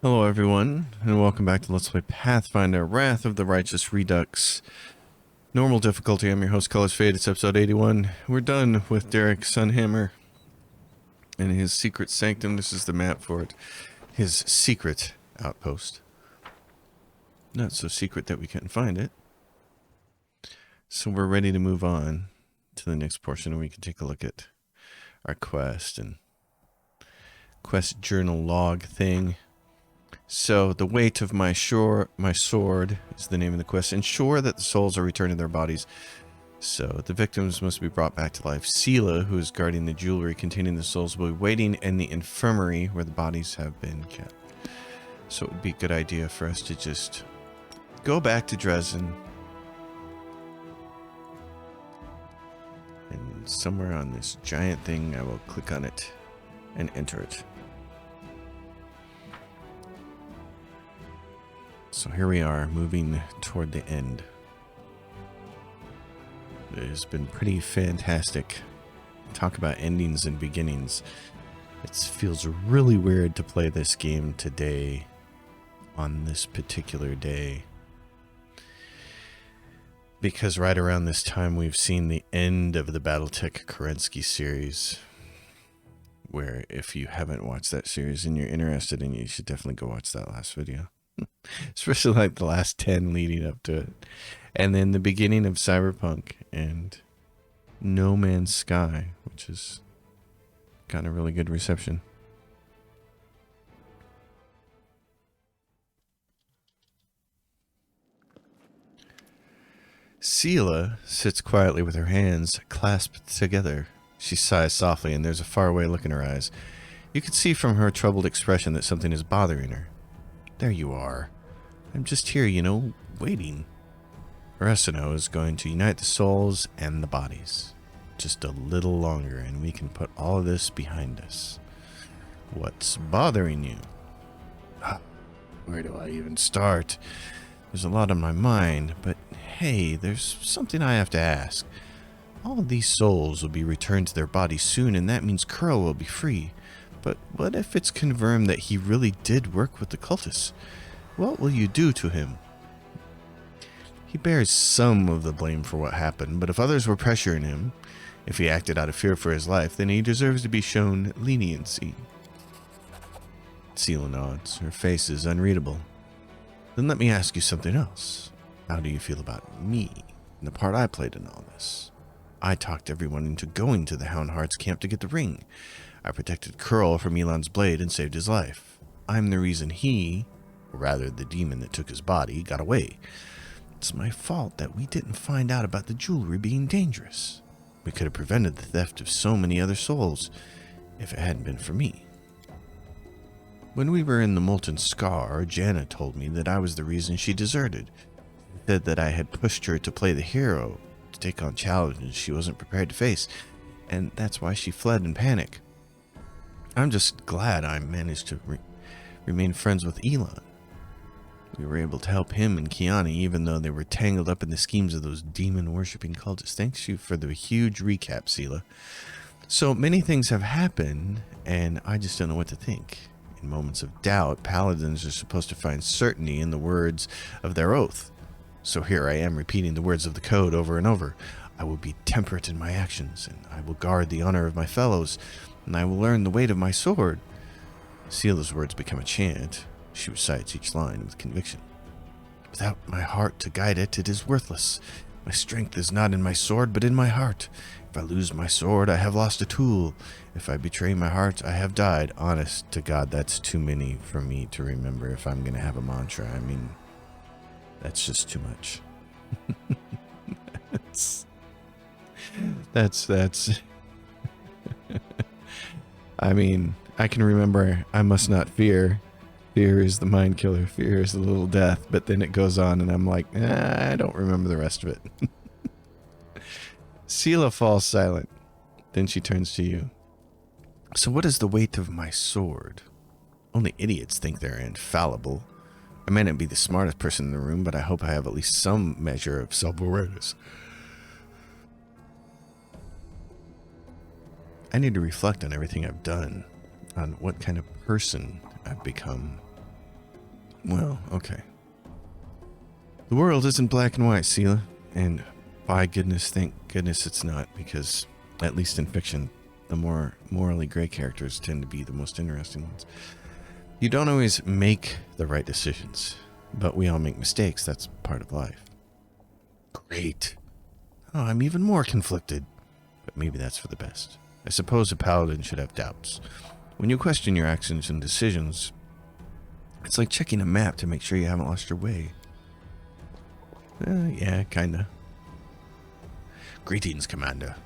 Hello everyone, and welcome back to Let's Play Pathfinder, Wrath of the Righteous Redux. Normal difficulty, I'm your host, Colors Fade, it's episode 81. We're done with Derek Sunhammer and his secret sanctum. This is the map for it. His secret outpost. Not so secret that we couldn't find it. So we're ready to move on to the next portion, and we can take a look at our quest and quest journal log thing. So, the weight of my sword is the name of the quest. Ensure that the souls are returned to their bodies. So, the victims must be brought back to life. Sela, who is guarding the jewelry containing the souls, will be waiting in the infirmary where the bodies have been kept. So, it would be a good idea for us to just go back to Dresden. And somewhere on this giant thing, I will click on it and enter it. So here we are, moving toward the end. It has been pretty fantastic. Talk about endings and beginnings. It feels really weird to play this game today, on this particular day. Because right around this time we've seen the end of the Battletech Kerensky series. Where if you haven't watched that series and you're interested in it, you should definitely go watch that last video. Especially like the last 10 leading up to it. And then the beginning of Cyberpunk and No Man's Sky, which has gotten a really good reception. Sela sits quietly with her hands clasped together. She sighs softly, and there's a faraway look in her eyes. You can see from her troubled expression that something is bothering her. There you are. I'm just here, waiting. Ursino is going to unite the souls and the bodies. Just a little longer, and we can put all of this behind us. What's bothering you? Where do I even start? There's a lot on my mind, but hey, there's something I have to ask. All of these souls will be returned to their bodies soon, and that means Curl will be free. But what if it's confirmed that he really did work with the cultists? What will you do to him? He bears some of the blame for what happened, but if others were pressuring him, if he acted out of fear for his life, then he deserves to be shown leniency. Sela nods. Her face is unreadable. Then let me ask you something else. How do you feel about me and the part I played in all this? I talked everyone into going to the Houndheart's camp to get the ring. I protected Curl from Elon's blade and saved his life. I'm the reason he, or rather the demon that took his body, got away. It's my fault that we didn't find out about the jewelry being dangerous. We could have prevented the theft of so many other souls if it hadn't been for me. When we were in the Molten Scar, Jana told me that I was the reason she deserted. She said that I had pushed her to play the hero, to take on challenges she wasn't prepared to face, and that's why she fled in panic. I'm just glad I managed to remain friends with Elon. We were able to help him and Kiani even though they were tangled up in the schemes of those demon-worshipping cultists. Thanks you for the huge recap, Sela. So many things have happened, and I just don't know what to think. In moments of doubt, paladins are supposed to find certainty in the words of their oath. So here I am repeating the words of the code over and over. I will be temperate in my actions, and I will guard the honor of my fellows, and I will learn the weight of my sword. Sela's words become a chant. She recites each line with conviction. Without my heart to guide it, it is worthless. My strength is not in my sword, but in my heart. If I lose my sword, I have lost a tool. If I betray my heart, I have died. Honest to God, that's too many for me to remember if I'm going to have a mantra. I mean, that's just too much. That's I mean, I can remember I must not fear. Fear is the mind killer. Fear is the little death. But then it goes on and I'm like, I don't remember the rest of it. Sela falls silent. Then she turns to you. So what is the weight of my sword? Only idiots think they're infallible. I may not be the smartest person in the room, but I hope I have at least some measure of self-awareness. I need to reflect on everything I've done, on what kind of person I've become. Well, okay. The world isn't black and white, Sela. And by goodness, thank goodness it's not, because at least in fiction, the more morally gray characters tend to be the most interesting ones. You don't always make the right decisions, but we all make mistakes. That's part of life. Great. Oh, I'm even more conflicted. But maybe that's for the best. I suppose a paladin should have doubts. When you question your actions and decisions, it's like checking a map to make sure you haven't lost your way. Yeah, kinda. Greetings, Commander.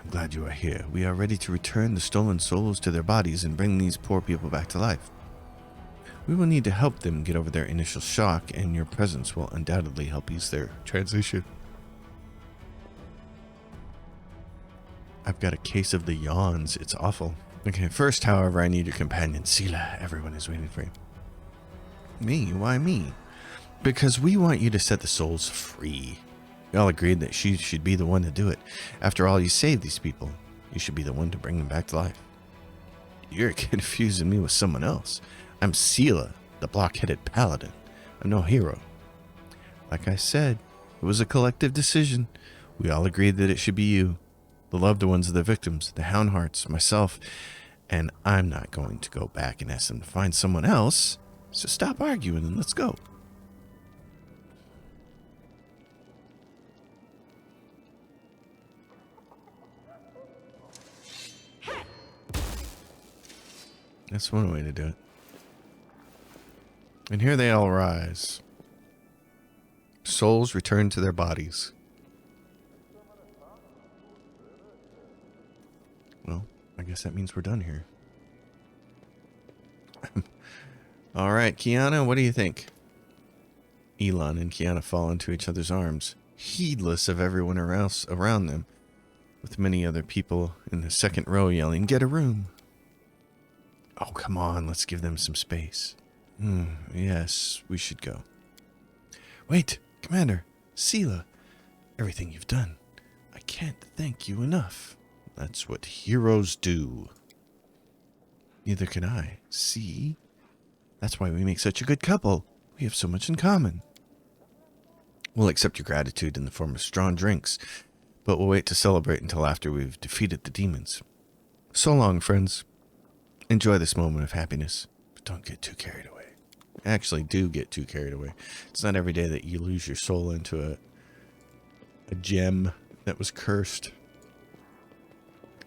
I'm glad you are here. We are ready to return the stolen souls to their bodies and bring these poor people back to life. We will need to help them get over their initial shock, and your presence will undoubtedly help ease their transition. I've got a case of the yawns. It's awful. Okay, first, however, I need your companion, Sela. Everyone is waiting for you. Me? Why me? Because we want you to set the souls free. We all agreed that she should be the one to do it. After all, you saved these people. You should be the one to bring them back to life. You're confusing me with someone else. I'm Sela, the block-headed paladin. I'm no hero. Like I said, it was a collective decision. We all agreed that it should be you. The loved ones of the victims, the Houndhearts, myself, and I'm not going to go back and ask them to find someone else. So stop arguing and let's go. That's one way to do it. And here they all rise. Souls return to their bodies. Well, I guess that means we're done here. All right, Kiana, what do you think? Elon and Kiana fall into each other's arms, heedless of everyone else around them, with many other people in the second row yelling, "Get a room!" Oh, come on, let's give them some space. Yes, we should go. Wait, Commander, Sela, everything you've done. I can't thank you enough. That's what heroes do. Neither can I. See? That's why we make such a good couple. We have so much in common. We'll accept your gratitude in the form of strong drinks, but we'll wait to celebrate until after we've defeated the demons. So long, friends. Enjoy this moment of happiness, but don't get too carried away. Actually, do get too carried away. It's not every day that you lose your soul into a gem that was cursed.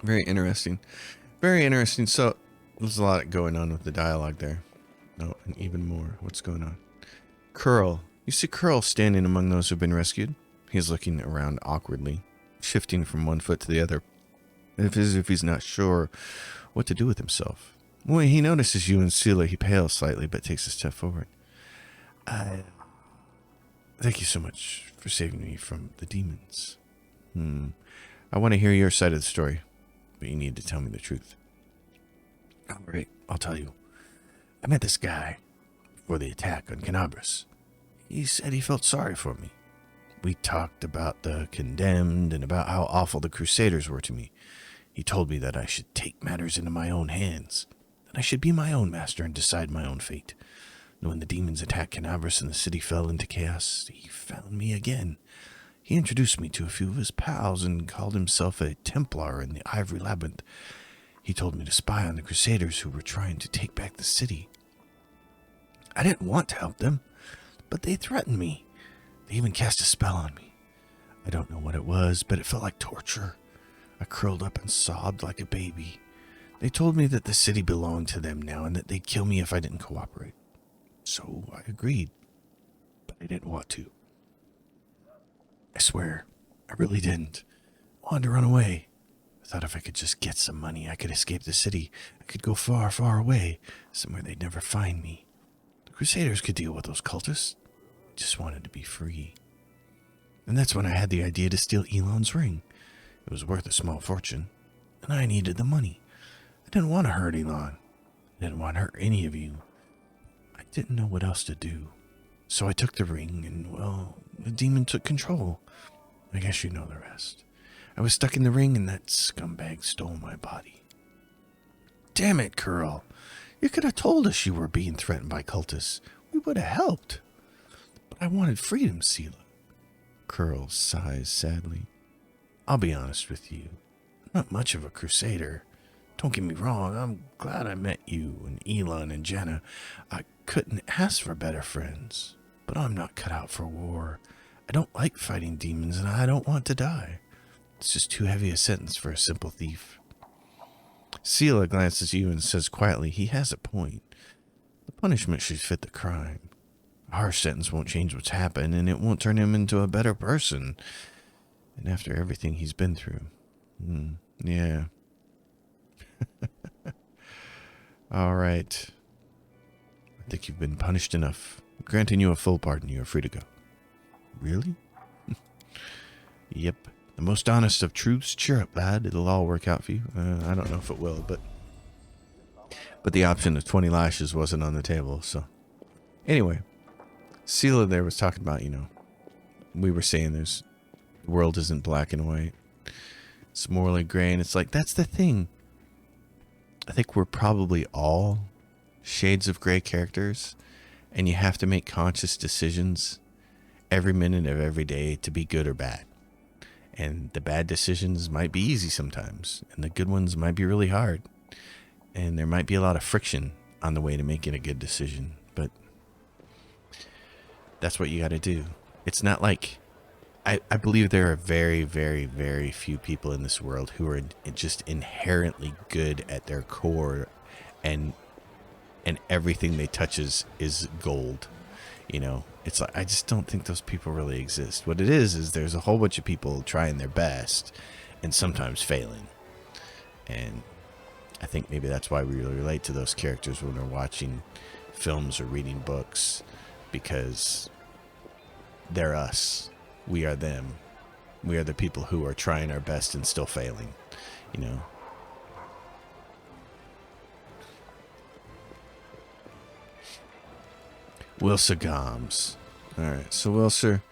Very interesting. Very interesting. So, there's a lot going on with the dialogue there. Oh, and even more. What's going on? Curl. You see Curl standing among those who've been rescued. He's looking around awkwardly, shifting from one foot to the other, as if he's not sure what to do with himself. When he notices you and Sela, he pales slightly, but takes a step forward. Thank you so much for saving me from the demons. I want to hear your side of the story, but you need to tell me the truth. All right, I'll tell you. I met this guy before the attack on Canabras. He said he felt sorry for me. We talked about the condemned and about how awful the Crusaders were to me. He told me that I should take matters into my own hands, that I should be my own master and decide my own fate. And when the demons attacked Canabras and the city fell into chaos, he found me again. He introduced me to a few of his pals and called himself a Templar in the Ivory Labyrinth. He told me to spy on the Crusaders who were trying to take back the city. I didn't want to help them, but they threatened me. They even cast a spell on me. I don't know what it was, but it felt like torture. I curled up and sobbed like a baby. They told me that the city belonged to them now and that they'd kill me if I didn't cooperate. So I agreed, but I didn't want to. I swear, I really didn't. I wanted to run away. I thought if I could just get some money, I could escape the city. I could go far, far away, somewhere they'd never find me. The Crusaders could deal with those cultists. I just wanted to be free. And that's when I had the idea to steal Elon's ring. It was worth a small fortune, and I needed the money. I didn't want to hurt Elon. I didn't want to hurt any of you. I didn't know what else to do. So I took the ring, and, well, the demon took control. I guess you know the rest. I was stuck in the ring, and that scumbag stole my body. Damn it, Curl. You could have told us you were being threatened by cultists. We would have helped. But I wanted freedom, Sela. Curl sighs sadly. I'll be honest with you. I'm not much of a crusader. Don't get me wrong, I'm glad I met you and Elon and Jenna. I couldn't ask for better friends. But I'm not cut out for war. I don't like fighting demons and I don't want to die. It's just too heavy a sentence for a simple thief. Sela glances at you and says quietly, he has a point. The punishment should fit the crime. A harsh sentence won't change what's happened, and it won't turn him into a better person. And after everything he's been through. Yeah. All right. I think you've been punished enough. Granting you a full pardon, you are free to go. Really? Yep. The most honest of truths. Cheer up, lad. It'll all work out for you. I don't know if it will, but the option of 20 lashes wasn't on the table, so. Anyway, Sela there was talking about, we were saying the world isn't black and white. It's morally gray, and it's like, that's the thing. I think we're probably all shades of gray characters, and you have to make conscious decisions every minute of every day to be good or bad. And the bad decisions might be easy sometimes, and the good ones might be really hard. And there might be a lot of friction on the way to making a good decision, but that's what you got to do. It's not like, I believe there are very, very, very few people in this world who are just inherently good at their core, and everything they touch is gold. It's like, I just don't think those people really exist. What it is there's a whole bunch of people trying their best and sometimes failing. And I think maybe that's why we really relate to those characters when we're watching films or reading books, because they're us. We are them. We are the people who are trying our best and still failing, Wilsa Goms. Alright, so Wilser,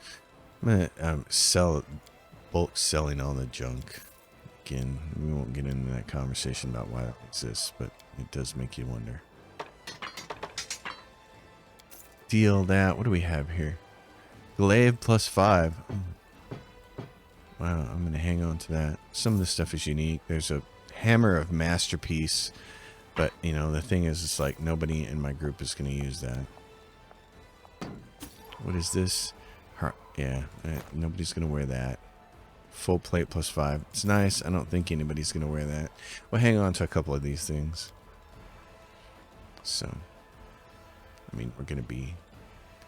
I'm gonna bulk selling all the junk. Again, we won't get into that conversation about why it exists, but it does make you wonder. Deal that. What do we have here? Glaive +5. Wow, I'm gonna hang on to that. Some of the stuff is unique. There's a hammer of masterpiece, but the thing is, it's like nobody in my group is gonna use that. What is this? Yeah, nobody's going to wear that. Full plate +5. It's nice. I don't think anybody's going to wear that. We'll hang on to a couple of these things. So, we're going to be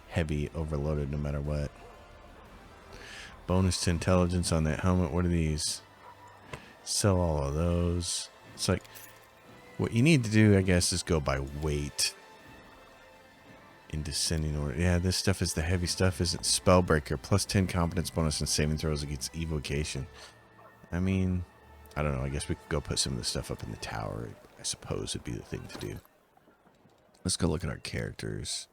heavy overloaded no matter what. Bonus to intelligence on that helmet. What are these? Sell all of those. It's like, what you need to do, I guess, is go by weight. In descending order. Yeah, this stuff is the heavy stuff, isn't Spellbreaker. +10 competence bonus and saving throws against evocation. I don't know. I guess we could go put some of this stuff up in the tower. I suppose would be the thing to do. Let's go look at our characters.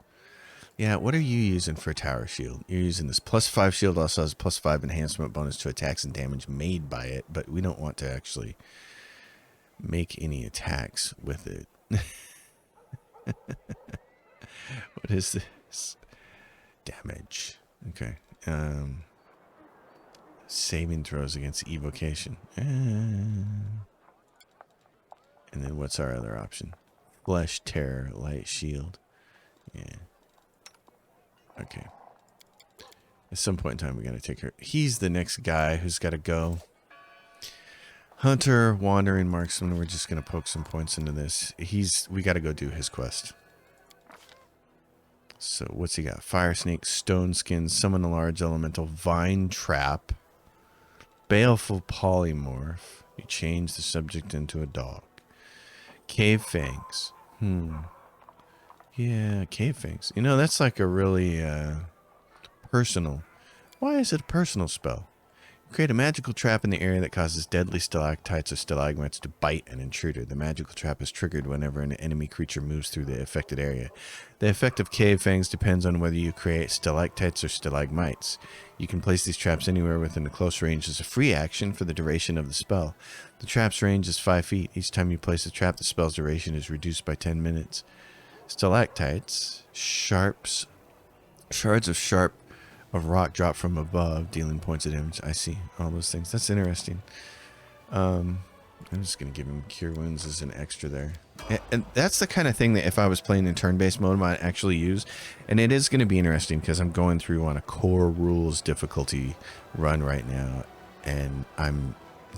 Yeah, what are you using for a tower shield? You're using this +5 shield. Also has +5 enhancement bonus to attacks and damage made by it, but we don't want to actually make any attacks with it. What is this? Damage. Okay. Saving throws against evocation. And then what's our other option? Flesh Terror, Light Shield. Yeah. Okay. At some point in time, we got to take her. He's the next guy who's got to go. Hunter, Wandering Marksman. We're just going to poke some points into this. We got to go do his quest. So what's he got? Fire Snake, Stone Skin, Summon a Large Elemental, Vine Trap, Baleful Polymorph. You change the subject into a dog. Cave Fangs. Yeah, Cave Fangs. That's like a really personal. Why is it a personal spell? Create a magical trap in the area that causes deadly stalactites or stalagmites to bite an intruder. The magical trap is triggered whenever an enemy creature moves through the affected area. The effect of Cave Fangs depends on whether you create stalactites or stalagmites. You can place these traps anywhere within a close range as a free action for the duration of the spell. The trap's range is 5 feet. Each time you place a trap, the spell's duration is reduced by 10 minutes. Stalactites, shards of rock drop from above, dealing points of damage. I see all those things. That's interesting. I'm just gonna give him cure wounds as an extra there, and that's the kind of thing that if I was playing in turn-based mode, I might actually use. And it is going to be interesting because I'm going through on a core rules difficulty run right now, and I'm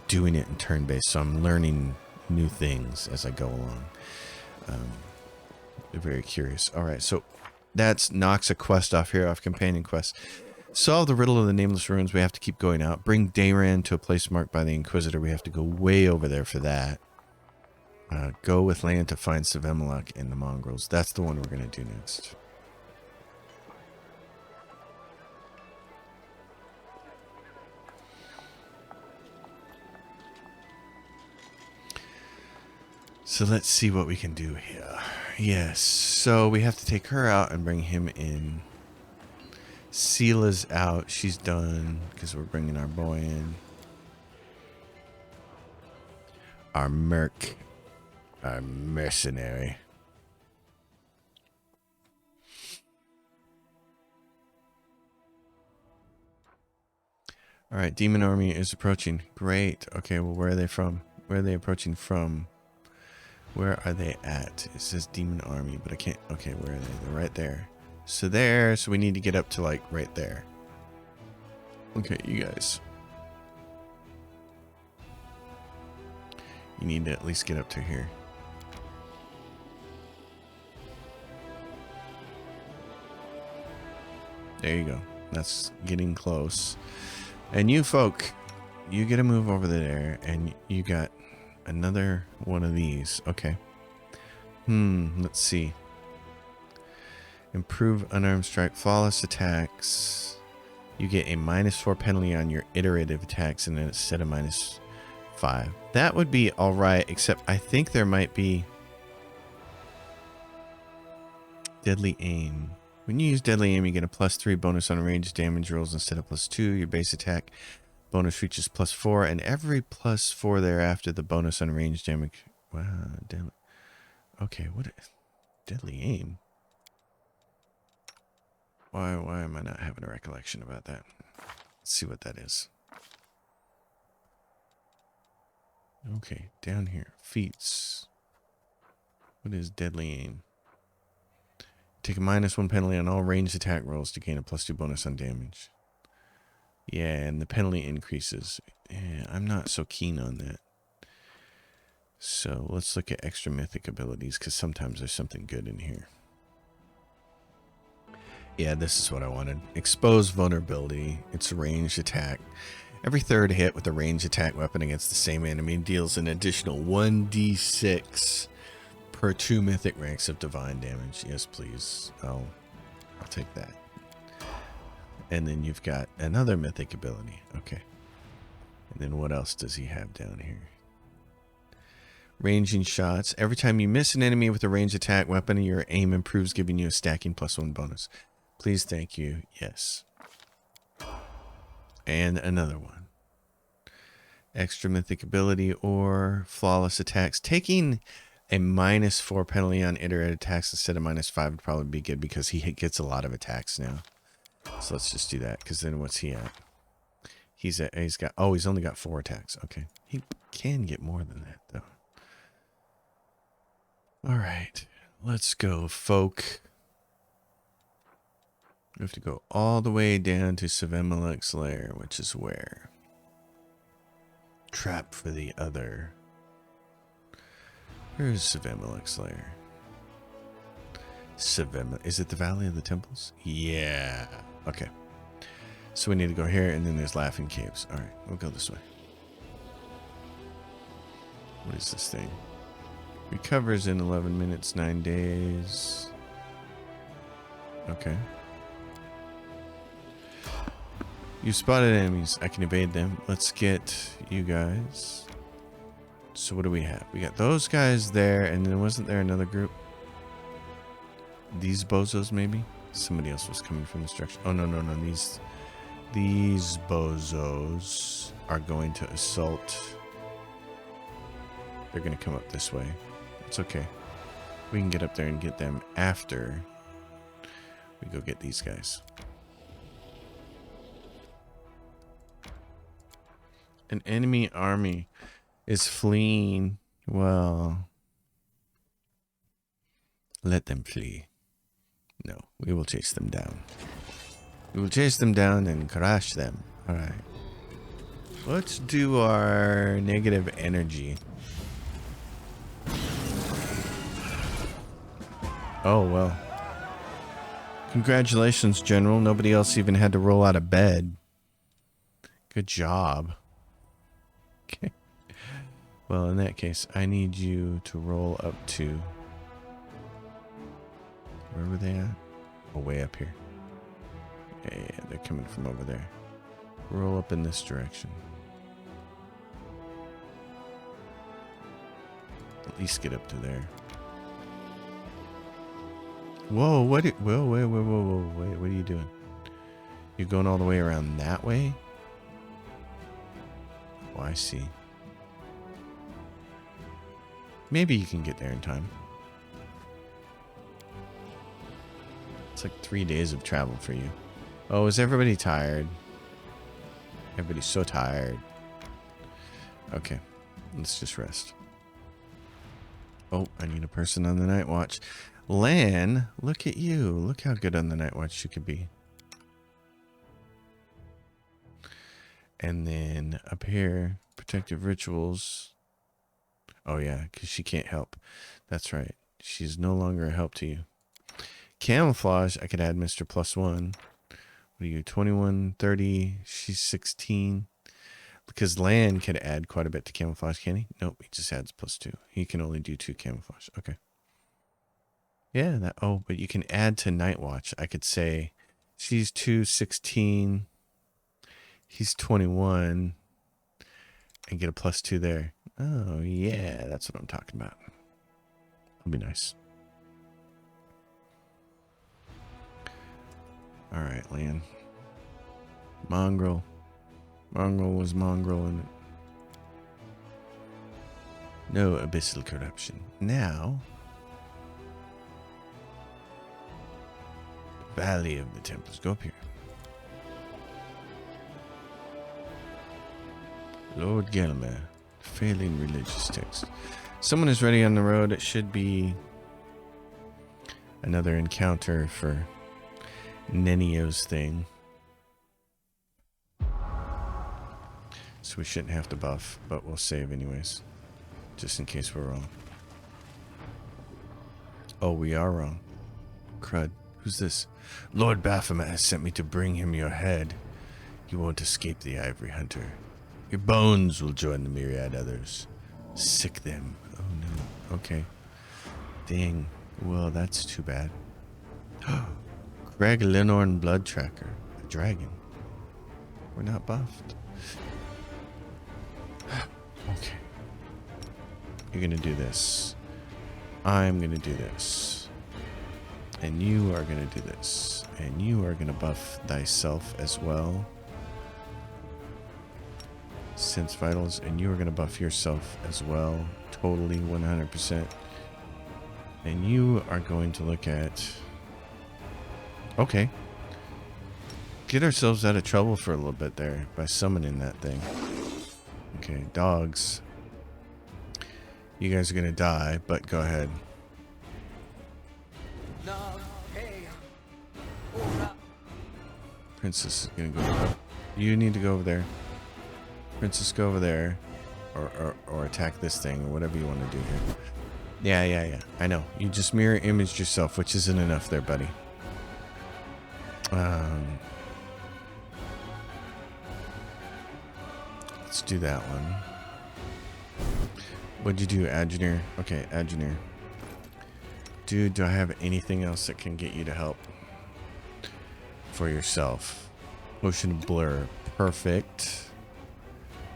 doing it in turn-based, so I'm learning new things as I go along. Very curious. All right, so that's knocks a quest off here, off companion quest. Solve the riddle of the nameless ruins. We have to keep going out. Bring Dayran to a place marked by the Inquisitor. We have to go way over there for that. Go with land to find Savemalak and the mongrels. That's the one we're going to do next. So let's see what we can do here. Yes, so we have to take her out and bring him in. Sela's out. She's done because we're bringing our boy in. Our merc. Our mercenary. Alright, demon army is approaching. Great. Okay, well, where are they from? Where are they approaching from? Where are they at? It says demon army, but I can't. Okay, where are they? They're right there. So there, so we need to get up to like right there. Okay, you guys. You need to at least get up to here. There you go. That's getting close. And you folk, you get a move over there, and you got another one of these. Okay. Let's see. Improve unarmed strike, flawless attacks. You get a -4 penalty on your iterative attacks and then instead of -5. That would be alright, except I think there might be deadly aim. When you use deadly aim, you get a +3 bonus on ranged damage rolls instead of +2. Your base attack bonus reaches +4, and every +4 thereafter, the bonus on ranged damage. Wow, damn. Okay, what is deadly aim? Why am I not having a recollection about that? Let's see what that is. Okay, down here. Feats. What is deadly aim? Take a -1 penalty on all ranged attack rolls to gain a +2 bonus on damage. Yeah, and the penalty increases. Yeah, I'm not so keen on that. So let's look at extra mythic abilities, because sometimes there's something good in here. Yeah, this is what I wanted. Expose vulnerability. It's a ranged attack. Every third hit with a ranged attack weapon against the same enemy deals an additional 1d6 per 2 mythic ranks of divine damage. Yes, please. I'll take that. And then you've got another mythic ability. Okay. And then what else does he have down here? Ranging shots. Every time you miss an enemy with a ranged attack weapon, your aim improves, giving you a stacking +1 bonus. Please, thank you. Yes. And another one. Extra mythic ability or flawless attacks. Taking a -4 penalty on iterative attacks instead of -5 would probably be good because he gets a lot of attacks now. So let's just do that, because then what's he at? He's only got 4 attacks. Okay. He can get more than that, though. All right. Let's go, folk. We have to go all the way down to Savemalak's lair, which is where? Trap for the other. Where's Savemalak's lair? Is it the Valley of the Temples? Yeah. Okay. So we need to go here, and then there's Laughing Caves. All right, we'll go this way. What is this thing? Recovers in 11 minutes, 9 days. Okay. You spotted enemies. I can evade them. Let's get you guys. So what do we have? We got those guys there, and then wasn't there another group? These bozos, maybe? Somebody else was coming from this direction. Oh, no. These bozos are going to assault. They're going to come up this way. It's okay. We can get up there and get them after we go get these guys. An enemy army is fleeing. Well, let them flee. No, we will chase them down. We will chase them down and crush them. Alright. Let's do our negative energy. Oh, well. Congratulations, General. Nobody else even had to roll out of bed. Good job. Okay. Well, in that case, I need you to roll up to... Where were they at? Oh, way up here. Yeah, they're coming from over there. Roll up in this direction. At least get up to there. Whoa, what? Whoa, wait, what are you doing? You're going all the way around that way? Oh, I see. Maybe you can get there in time. It's like 3 days of travel for you. Oh, is everybody tired? Everybody's so tired. Okay, let's just rest. Oh, I need a person on the night watch. Lan, look at you. Look how good on the night watch you could be. And then up here, protective rituals. Oh yeah, because she can't help. That's right. She's no longer a help to you. Camouflage, I could add Mr. +1. What are you, 21, 30? She's 16. Because Lan could add quite a bit to camouflage, can he? Nope, he just adds +2. He can only do 2 camouflage. Okay. Yeah, that. Oh, but you can add to Night Watch. I could say she's 16. He's 21. And get a +2 there. Oh, yeah, that's what I'm talking about. That'll be nice. All right, Lan. Mongrel. Mongrel was mongrel in it. No abyssal corruption. Now, Valley of the Templars. Go up here. Lord Gelmer. Failing religious text. Someone is ready on the road. It should be another encounter for Nenio's thing. So we shouldn't have to buff, but we'll save anyways. Just in case we're wrong. Oh, we are wrong. Crud. Who's this? Lord Baphomet has sent me to bring him your head. You won't escape the Ivory Hunter. Your bones will join the myriad others. Sick them. Oh no. Okay. Dang. Well, that's too bad. Greg Lenorn Blood Tracker. A dragon. We're not buffed. Okay. You're gonna do this. I'm gonna do this. And you are gonna do this. And you are gonna buff thyself as well. Sense vitals. And you are gonna buff yourself as well. Totally 100%. And you are going to look at... Okay. Get ourselves out of trouble for a little bit there by summoning that thing. Okay, dogs. You guys are gonna die, but go ahead. Princess is gonna go. You need to go over there. Princess, go over there, or attack this thing, or whatever you want to do here. Yeah. I know. You just mirror imaged yourself, which isn't enough, there, buddy. Let's do that one. What'd you do, Adjunir? Okay, Adjunir. Dude, do I have anything else that can get you to help for yourself? Potion of Blur. Perfect.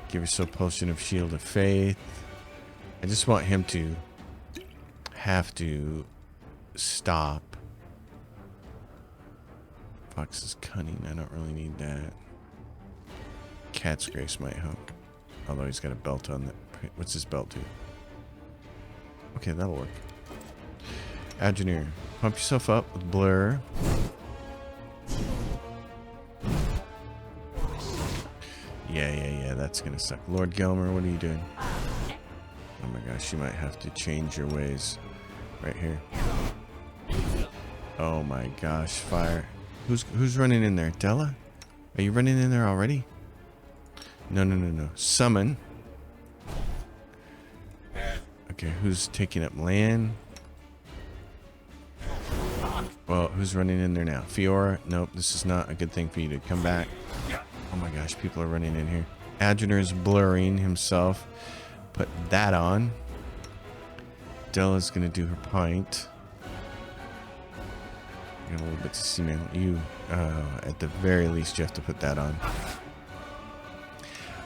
Give yourself Potion of Shield of Faith. I just want him to have to stop. Fox's Cunning. I don't really need that. Cat's Grace might help. Although he's got a belt on that. What's his belt do? Okay, that'll work. Engineer, pump yourself up with blur. Yeah, that's gonna suck. Lord Gelmer, what are you doing? Oh my gosh, you might have to change your ways. Right here. Oh my gosh, fire. Who's running in there? Della? Are you running in there already? No. Summon. Okay, who's taking up land? Well, who's running in there now? Fiora? Nope, this is not a good thing for you to come back. Oh my gosh, people are running in here. Adjuner is blurring himself. Put that on. Della's gonna do her pint. Got a little bit to see, man. You, at the very least, you have to put that on.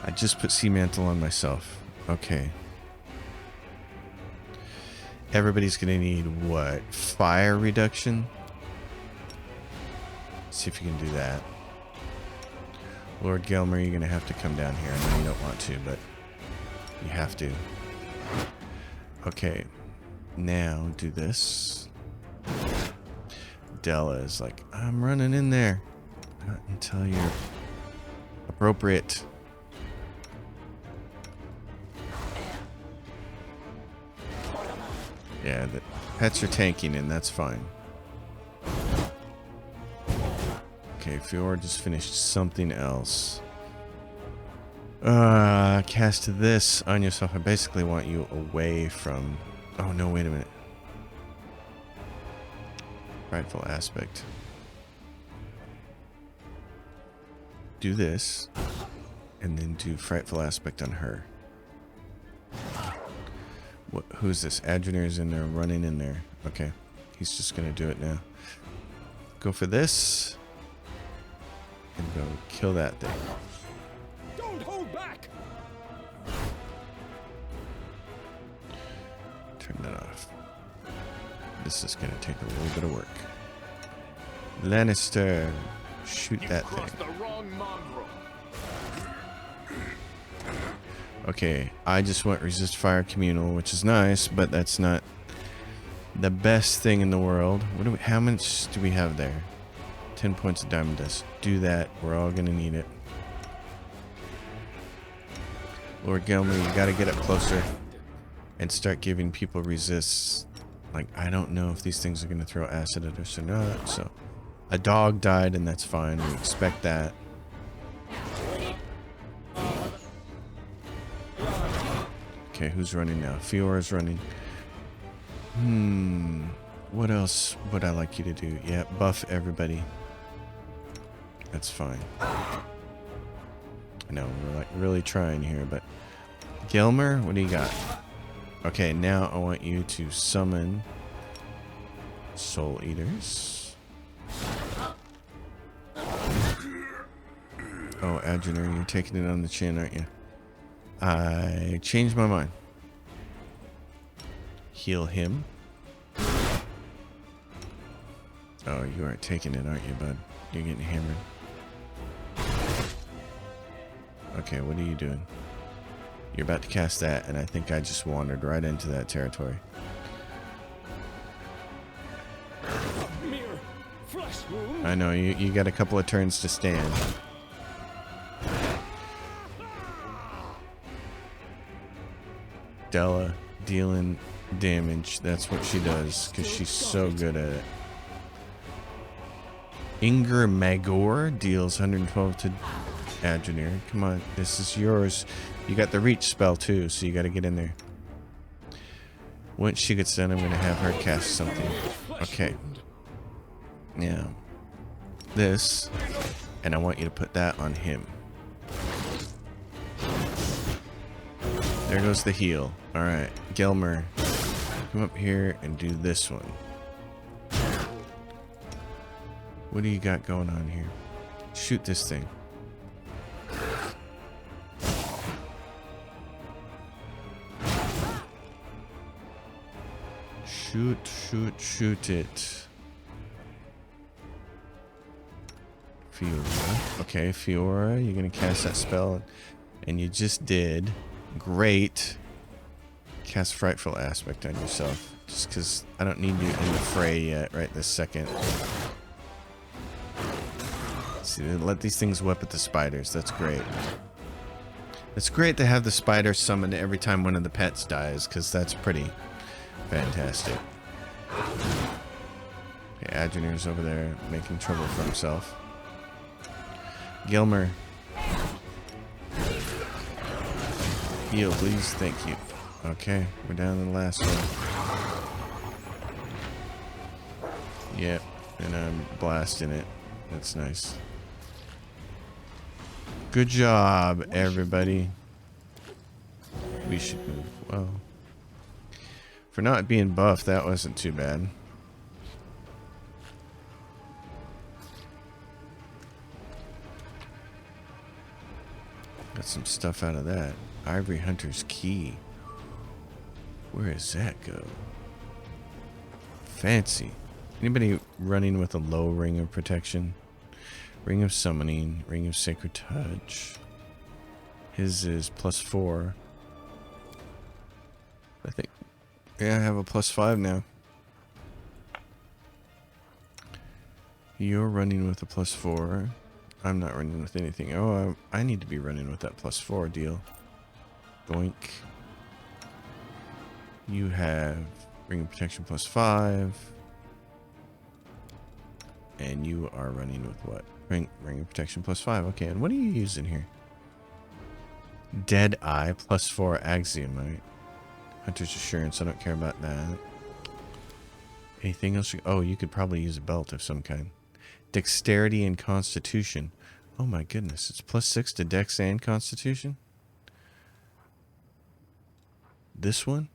I just put Sea Mantle on myself. Okay. Everybody's gonna need what? Fire reduction? See if you can do that. Lord Gelmer, you're gonna have to come down here. I know you don't want to, but you have to. Okay. Now do this. Della is like, I'm running in there. Not until you're appropriate. Yeah, the pets are tanking and that's fine. Okay, Fiora just finished something else. Cast this on yourself. I basically want you away from... Oh, no, wait a minute. Frightful aspect. Do this. And then do frightful aspect on her. Who's this? Adjuner's in there, running in there. Okay. He's just going to do it now. Go for this. And go kill that thing. Don't hold back. Turn that off. This is going to take a little bit of work. Lannister. Shoot that thing. Okay, I just went resist fire communal, which is nice, but that's not the best thing in the world. What do we? How much do we have there? 10 points of diamond dust. Do that. We're all gonna need it. Lord Gelmer, you gotta get up closer and start giving people resists. Like, I don't know if these things are gonna throw acid at us or not. So, a dog died, and that's fine. We expect that. Okay, who's running now? Fiora's running. What else would I like you to do? Yeah, buff everybody. That's fine. I know, we're like really trying here, but... Gelmer, what do you got? Okay, now I want you to summon... Soul Eaters. Oh, Adjuner, you're taking it on the chin, aren't you? I changed my mind. Heal him. Oh, you aren't taking it, aren't you, bud? You're getting hammered. Okay, what are you doing? You're about to cast that, and I think I just wandered right into that territory. I know, you got a couple of turns to stand. Della dealing damage. That's what she does, because she's so good at it. Inger Magor deals 112 to Adjuner. Come on, this is yours. You got the reach spell too, so you got to get in there. Once she gets done, I'm going to have her cast something. Okay. Now, this, and I want you to put that on him. There goes the heal. Alright, Gelmer, come up here and do this one. What do you got going on here? Shoot this thing. Shoot it. Fiora. Okay, Fiora, you're gonna cast that spell, and you just did. Great. Cast Frightful Aspect on yourself. Just because I don't need you in the fray yet, right this second. See, let these things whip at the spiders. That's great. It's great to have the spider summoned every time one of the pets dies, because that's pretty fantastic. Okay, Adrenir's over there making trouble for himself. Gilmer. Heal, please. Thank you. Okay, we're down to the last one. Yep, and I'm blasting it. That's nice. Good job, everybody. We should move. Well, for not being buffed, that wasn't too bad. Got some stuff out of that. Ivory Hunter's Key. Where does that go? Fancy. Anybody running with a low ring of protection? Ring of Summoning. Ring of Sacred Touch. His is +4. I think. Yeah, I have a +5 now. You're running with a +4. I'm not running with anything. Oh, I need to be running with that +4 deal. Doink. You have Ring of Protection +5. And you are running with what? Ring of Protection +5. Okay, and what are you using here? Dead Eye +4 Axiomite. Hunter's Assurance. I don't care about that. Anything else? Oh, you could probably use a belt of some kind. Dexterity and Constitution. Oh my goodness. It's +6 to Dex and Constitution? This one?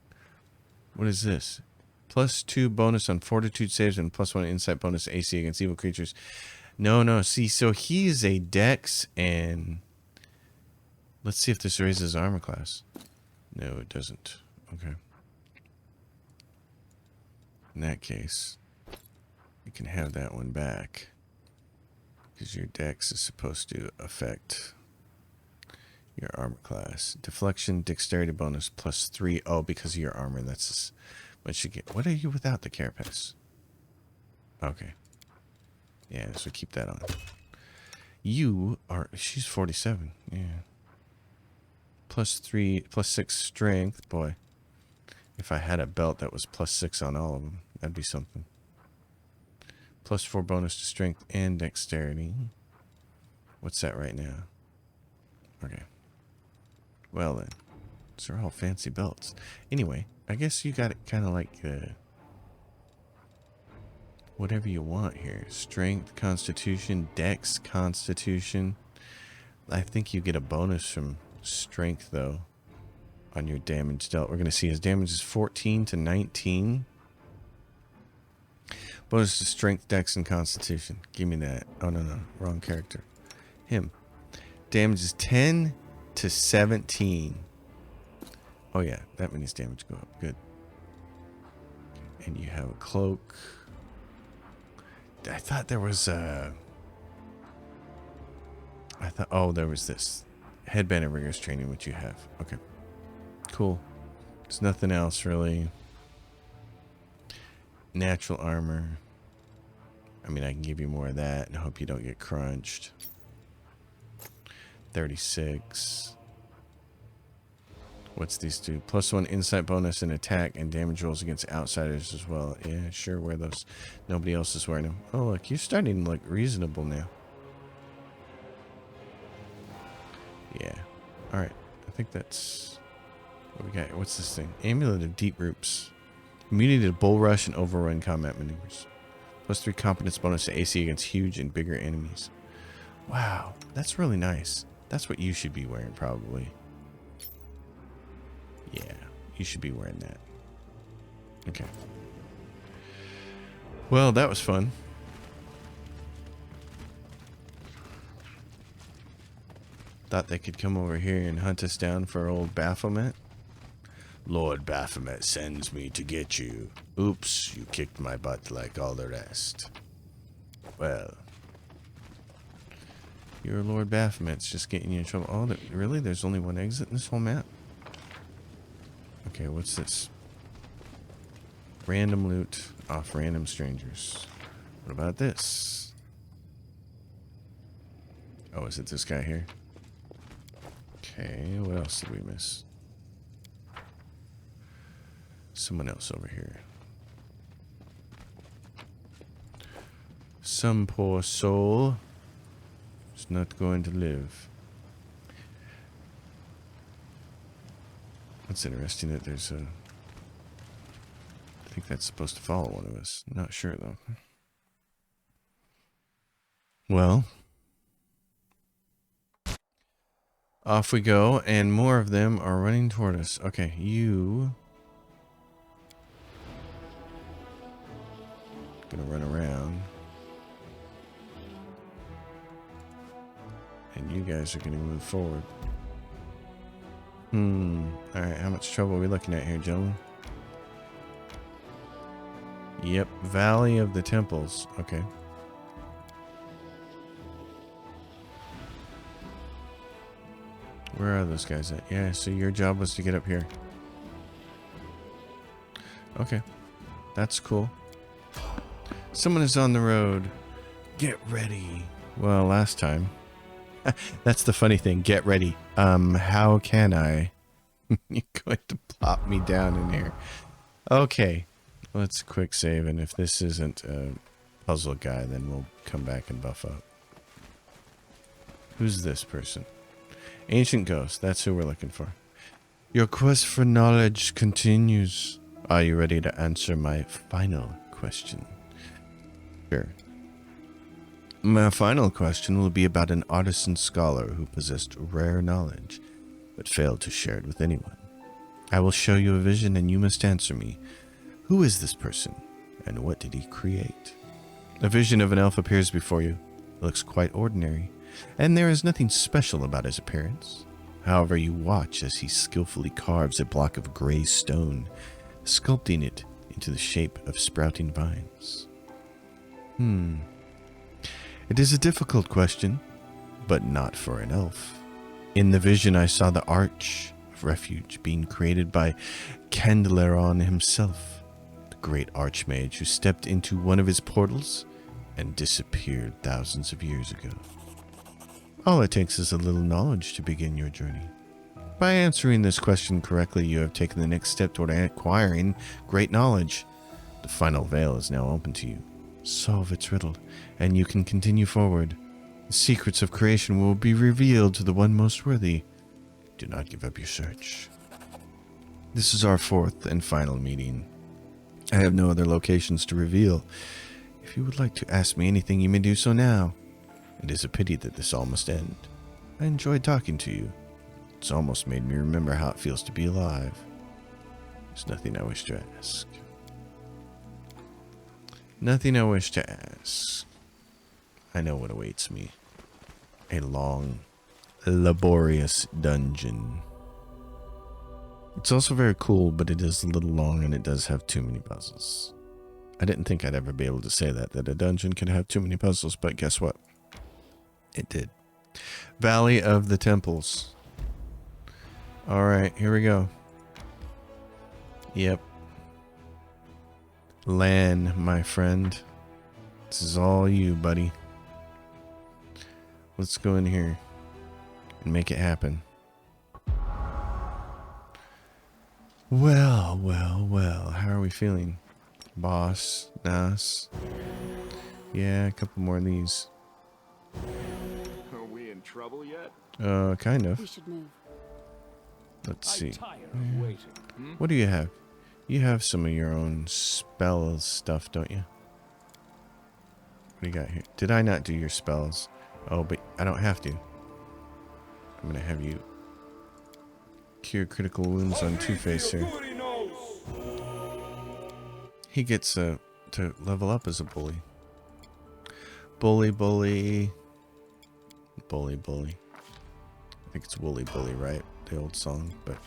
What is this? +2 bonus on Fortitude saves and +1 Insight bonus AC against evil creatures. No. See, so he's a Dex and... Let's see if this raises armor class. No, it doesn't. Okay. In that case, you can have that one back. Because your Dex is supposed to affect your armor class. Deflection, Dexterity bonus +3. Oh, because of your armor. That's what you get. What are you without the Carapace? Okay. Yeah, so keep that on. You are... She's 47. Yeah. +3, +6 strength. Boy. If I had a belt that was +6 on all of them, that'd be something. +4 bonus to strength and dexterity. What's that right now? Okay. Well then. These are all fancy belts. Anyway, I guess you got it kind of like whatever you want here. Strength, Constitution, Dex, Constitution. I think you get a bonus from strength though on your damage dealt. We're going to see his damage is 14 to 19. Bonus to strength, Dex, and Constitution. Give me that. Oh, no. Wrong character. Him. Damage is 10 to 17. Oh, yeah. That means damage go up. Good. And you have a cloak. I thought there was oh, there was this. Headband and Rigorous Training, which you have. Okay. Cool. There's nothing else, really. Natural armor. I mean, I can give you more of that and hope you don't get crunched. 36. What's these do? +1 insight bonus and attack and damage rolls against outsiders as well. Yeah, sure, wear those. Nobody else is wearing them. Oh, look, you're starting to look reasonable now. Yeah. Alright. I think that's... What we got? What's this thing? Amulet of Deep Roots. Immunity to Bull Rush and Overrun combat maneuvers. +3 competence bonus to AC against huge and bigger enemies. Wow. That's really nice. That's what you should be wearing, probably. Yeah. You should be wearing that. Okay. Well, that was fun. Thought they could come over here and hunt us down for old Baphomet. Lord Baphomet sends me to get you. Oops, you kicked my butt like all the rest. Well, your Lord Baphomet's just getting you in trouble. Oh, really? There's only one exit in this whole map? Okay, what's this? Random loot off random strangers. What about this? Oh, is it this guy here? Okay, what else did we miss? Someone else over here. Some poor soul is not going to live. That's interesting that there's a... I think that's supposed to follow one of us. Not sure, though. Well, off we go, and more of them are running toward us. Okay, you... Gonna run around. And you guys are gonna move forward. Alright, how much trouble are we looking at here, gentlemen? Yep, Valley of the Temples. Okay. Where are those guys at? Yeah, so your job was to get up here. Okay. That's cool. Someone is on the road. Get ready. Well, last time. That's the funny thing. Get ready. How can I? You're going to plop me down in here. Okay. Let's quick save, and if this isn't a puzzle guy, then we'll come back and buff up. Who's this person? Ancient Ghost. That's who we're looking for. Your quest for knowledge continues. Are you ready to answer my final question? Sure. My final question will be about an artisan scholar who possessed rare knowledge, but failed to share it with anyone. I will show you a vision, and you must answer me. Who is this person, and what did he create? A vision of an elf appears before you. It looks quite ordinary, and there is nothing special about his appearance. However, you watch as he skillfully carves a block of gray stone, sculpting it into the shape of sprouting vines. It is a difficult question, but not for an elf. In the vision, I saw the Arch of Refuge being created by Candelaron himself, the great archmage who stepped into one of his portals and disappeared thousands of years ago. All it takes is a little knowledge to begin your journey. By answering this question correctly, you have taken the next step toward acquiring great knowledge. The final veil is now open to you. Solve its riddle, and you can continue forward. The secrets of creation will be revealed to the one most worthy. Do not give up your search. This is our fourth and final meeting. I have no other locations to reveal. If you would like to ask me anything, you may do so now. It is a pity that this all must end. I enjoyed talking to you. It's almost made me remember how it feels to be alive. There's nothing I wish to ask. Nothing I wish to ask. I know what awaits me. A long, laborious dungeon. It's also very cool, but it is a little long and it does have too many puzzles. I didn't think I'd ever be able to say that a dungeon could have too many puzzles, but guess what? It did. Valley of the Temples. Alright, here we go. Yep. Lan, my friend. This is all you, buddy. Let's go in here and make it happen. Well, well, well. How are we feeling? Boss, Nas. Yeah, a couple more of these. Are we in trouble yet? Kind of. We should move. Let's see. I'm tired of waiting. What do you have? You have some of your own spell stuff, don't you? What do you got here? Did I not do your spells? Oh, but I don't have to. I'm gonna have you cure critical wounds on Two-Face here. He gets to level up as a bully. Bully, bully. Bully, bully. I think it's Woolly Bully, right? The old song, but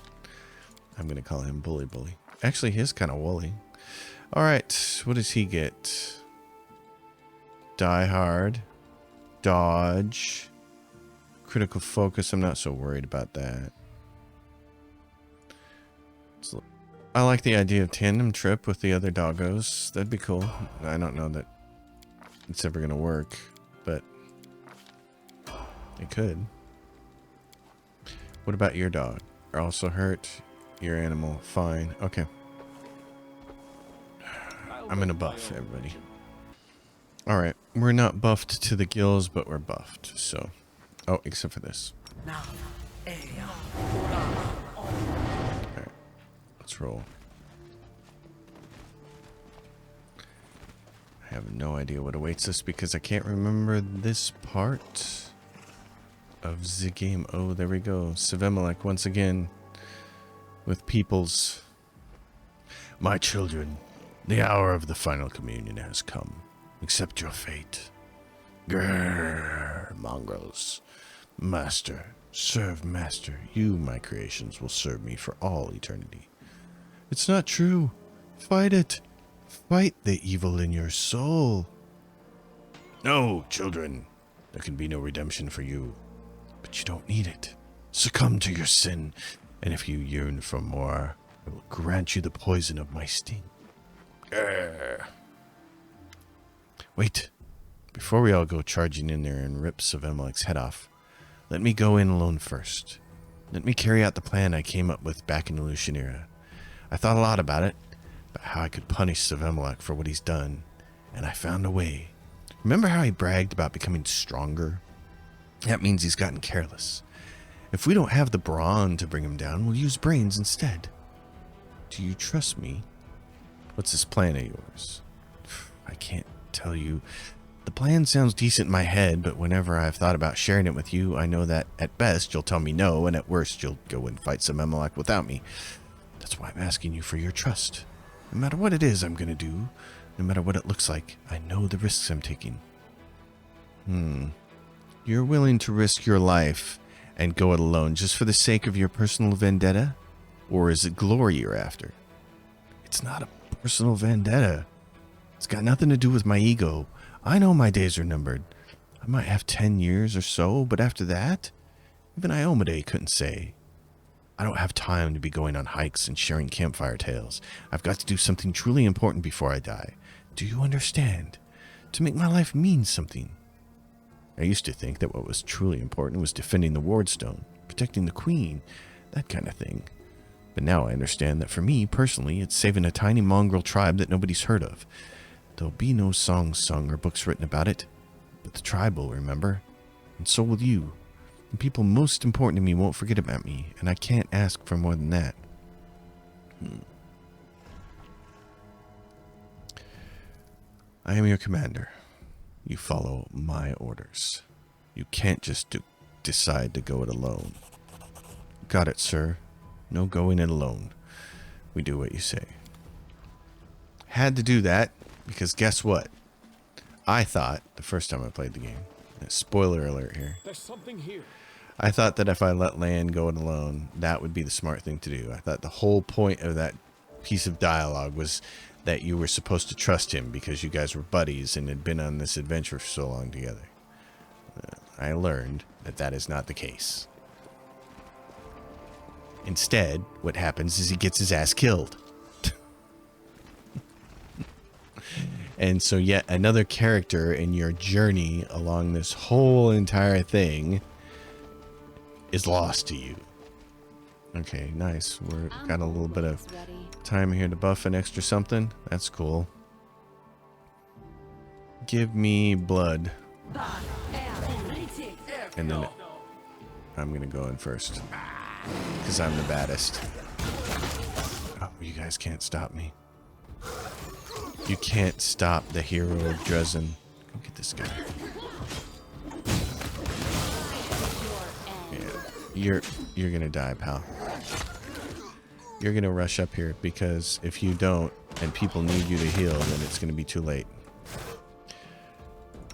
I'm gonna call him Bully Bully. Actually, he's kind of woolly. Alright, what does he get? Die Hard. Dodge. Critical Focus. I'm not so worried about that. I like the idea of tandem trip with the other doggos. That'd be cool. I don't know that it's ever gonna work, but it could. What about your dog? Are also hurt? Your animal? Fine. Okay. I'm gonna buff everybody. Alright. We're not buffed to the gills, but we're buffed, so. Oh, except for this. Alright. Let's roll. I have no idea what awaits us because I can't remember this part of the game. Oh, there we go. Savemelech once again with peoples. My children, the hour of the final communion has come. Accept your fate. Grrr, mongrels. Master, serve master. You, my creations, will serve me for all eternity. It's not true. Fight it. Fight the evil in your soul. No, children. There can be no redemption for you. But you don't need it. Succumb to your sin, and if you yearn for more, I will grant you the poison of my sting. Grrr. Wait. Before we all go charging in there and rip Savemelech's head off, let me go in alone first. Let me carry out the plan I came up with back in the Lucian era. I thought a lot about it, about how I could punish Savemelech for what he's done, and I found a way. Remember how he bragged about becoming stronger? That means he's gotten careless. If we don't have the brawn to bring him down, we'll use brains instead. Do you trust me? What's this plan of yours? I can't tell you. The plan sounds decent in my head, but whenever I've thought about sharing it with you, I know that at best you'll tell me no, and at worst you'll go and fight Savemelech without me. That's why I'm asking you for your trust. No matter what it is I'm gonna do, no matter what it looks like, I know the risks I'm taking. You're willing to risk your life and go it alone just for the sake of your personal vendetta? Or is it glory you're after? It's not a personal vendetta. It's got nothing to do with my ego. I know my days are numbered. I might have 10 years or so, but after that, even Iomade couldn't say. I don't have time to be going on hikes and sharing campfire tales. I've got to do something truly important before I die. Do you understand? To make my life mean something. I used to think that what was truly important was defending the Wardstone, protecting the Queen, that kind of thing. But now I understand that for me, personally, it's saving a tiny mongrel tribe that nobody's heard of. There'll be no songs sung or books written about it, but the tribe will remember, and so will you. The people most important to me won't forget about me, and I can't ask for more than that. I am your commander. You follow my orders. You can't just decide to go it alone. Got it, sir. No going it alone. We do what you say. Had to do that, because guess what? I thought, the first time I played the game, spoiler alert here. There's something here. I thought that if I let Lan go it alone, that would be the smart thing to do. I thought the whole point of that piece of dialogue was that you were supposed to trust him because you guys were buddies and had been on this adventure for so long together. I learned that that is not the case. Instead, what happens is he gets his ass killed. And so yet another character in your journey along this whole entire thing is lost to you. Okay, nice. We're got a little bit of time here to buff an extra something. That's cool. Give me blood. And then I'm gonna go in first. Because I'm the baddest. Oh, you guys can't stop me. You can't stop the hero of Dresden. Go get this guy. Yeah, you're gonna die, pal. You're gonna rush up here because if you don't and people need you to heal, then it's gonna be too late.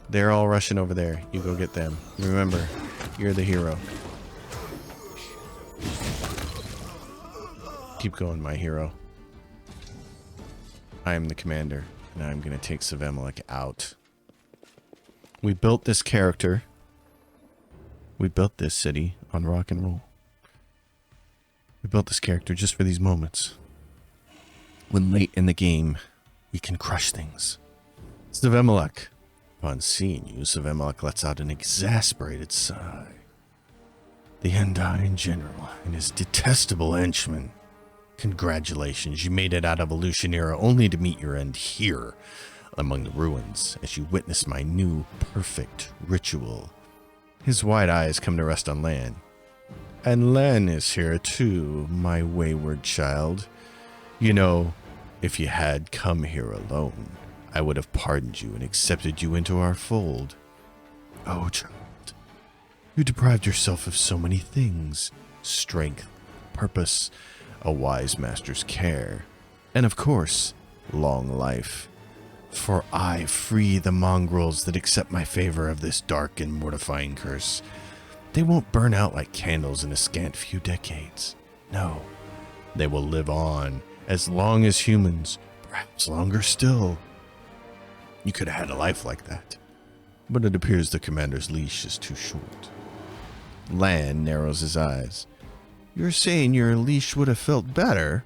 They're all rushing over there. You go get them. Remember, you're the hero. Keep going, my hero. I am the commander, and I'm going to take Savemelech out. We built this character. We built this city on rock and roll. We built this character just for these moments. when late in the game we can crush things. Savemelech. Upon seeing you, Savemelech lets out an exasperated sigh. The Undying General and his detestable henchmen. Congratulations, you made it out of Evolutionera only to meet your end here among the ruins as you witness my new perfect ritual. His wide eyes come to rest on Lan. And Lan is here too, my wayward child. You know, if you had come here alone, I would have pardoned you and accepted you into our fold. Oh, child, you deprived yourself of so many things. Strength, purpose, a wise master's care, and of course, long life. For I free the mongrels that accept my favor of this dark and mortifying curse. They won't burn out like candles in a scant few decades. No, they will live on as long as humans, perhaps longer still. You could have had a life like that, but it appears the commander's leash is too short. Lan narrows his eyes. You're saying your leash would have felt better?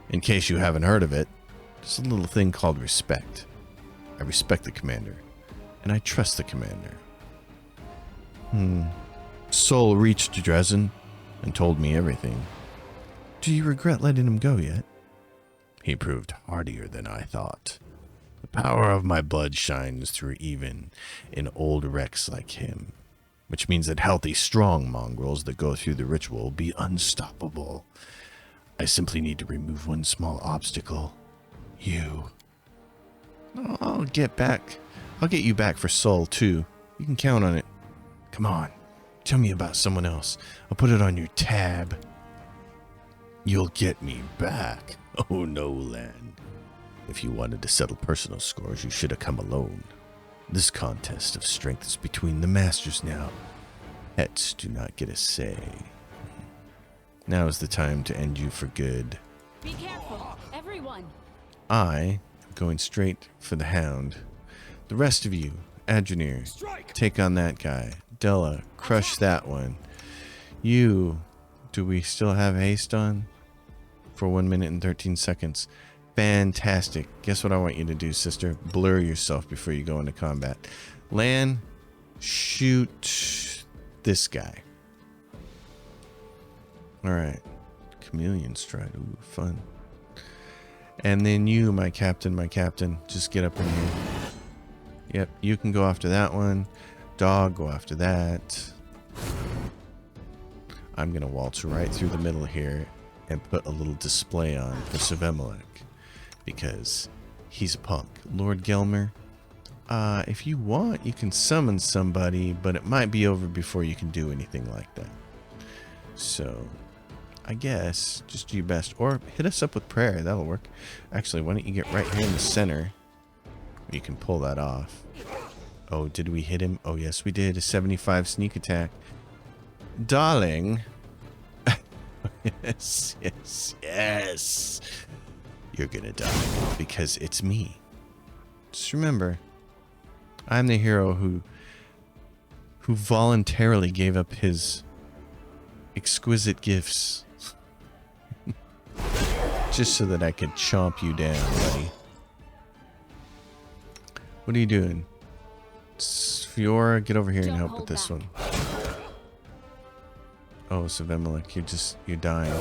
In case you haven't heard of it, there's a little thing called respect. I respect the commander, and I trust the commander. Sol reached Dresden and told me everything. Do you regret letting him go yet? He proved hardier than I thought. The power of my blood shines through even in old wrecks like him, which means that healthy, strong mongrels that go through the ritual will be unstoppable. I simply need to remove one small obstacle. You. I'll get you back for Sol, too. You can count on it. Come on, tell me about someone else. I'll put it on your tab. You'll get me back. Oh no, Lan. If you wanted to settle personal scores, you should have come alone. This contest of strength is between the masters now. Pets do not get a say. Now is the time to end you for good. Be careful, everyone. I am going straight for the Hound. The rest of you, Adrenir, take on that guy. Della, crush that one. You, do we still have haste on? For 1 minute and 13 seconds. Fantastic. Guess what I want you to do, sister? Blur yourself before you go into combat. Lan, shoot this guy. Alright. Chameleon stride. Ooh, fun. And then you, my captain, just get up in here. Yep, you can go after that one. Dog, go after that. I'm going to waltz right through the middle here and put a little display on for Savemelech, because he's a punk. Lord Gelmer, if you want, you can summon somebody, but it might be over before you can do anything like that. So, I guess, just do your best. Or hit us up with prayer, that'll work. Actually, why don't you get right here in the center? You can pull that off. Oh, did we hit him? Oh, yes, we did. A 75 sneak attack. Darling. Yes, yes, yes. You're gonna die because it's me. Just remember, I'm the hero who voluntarily gave up his exquisite gifts just so that I could chomp you down, buddy. What are you doing? Fiora, get over here and help with this one. Oh, Savemelech, you're dying.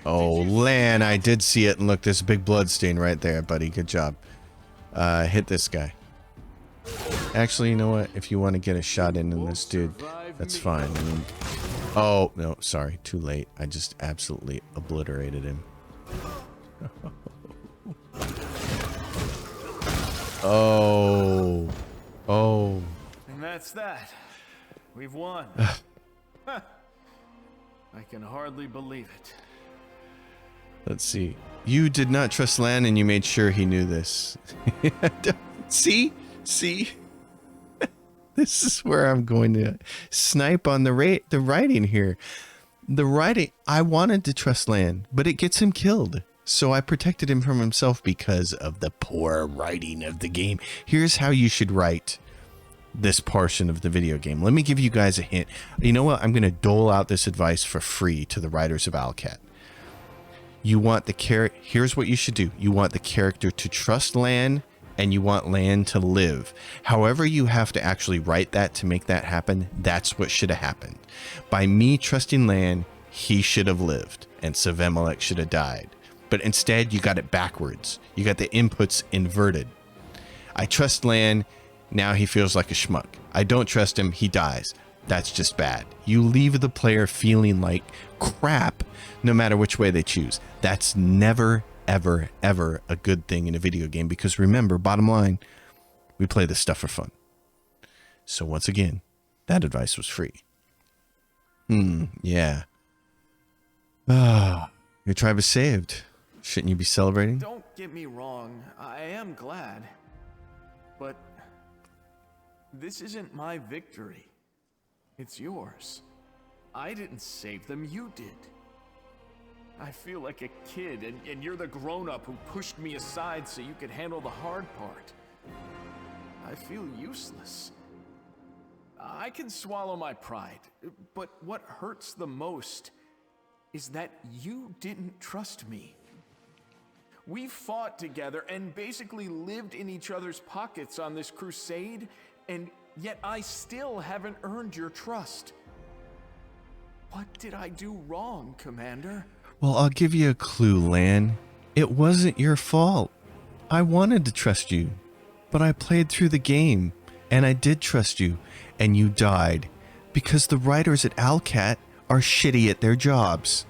Oh, Lan, I did see it, and look, there's a big blood stain right there, buddy. Good job. Hit this guy. Actually, you know what? If you want to get a shot in this dude, that's fine. I mean, oh, no, sorry. Too late. I just absolutely obliterated him. Oh. Oh. And that's that. We've won. I can hardly believe it. Let's see. You did not trust Lan, and you made sure he knew this. See? This is where I'm going to snipe on the writing here. The writing, I wanted to trust Lan, but it gets him killed. So I protected him from himself because of the poor writing of the game. Here's how you should write this portion of the video game. Let me give you guys a hint. You know what? I'm going to dole out this advice for free to the writers of Alcat. You want the here's what you should do. You want the character to trust Lan, and you want Lan to live. However you have to actually write that to make that happen, that's what should have happened. By me trusting Lan, he should have lived, and Savemelech should have died. But instead, you got it backwards. You got the inputs inverted. I trust Lan, now he feels like a schmuck. I don't trust him, he dies. That's just bad. You leave the player feeling like crap no matter which way they choose. That's never, ever, ever a good thing in a video game, because remember, bottom line, we play this stuff for fun. So once again, that advice was free. Yeah. Your tribe is saved. Shouldn't you be celebrating? Don't get me wrong, I am glad. But this isn't my victory. It's yours. I didn't save them, you did. I feel like a kid, and you're the grown-up who pushed me aside so you could handle the hard part. I feel useless. I can swallow my pride, but what hurts the most is that you didn't trust me. We fought together and basically lived in each other's pockets on this crusade, and yet I still haven't earned your trust. What did I do wrong, Commander? Well, I'll give you a clue, Lan. It wasn't your fault. I wanted to trust you, but I played through the game, and I did trust you, and you died, because the writers at Alcat are shitty at their jobs.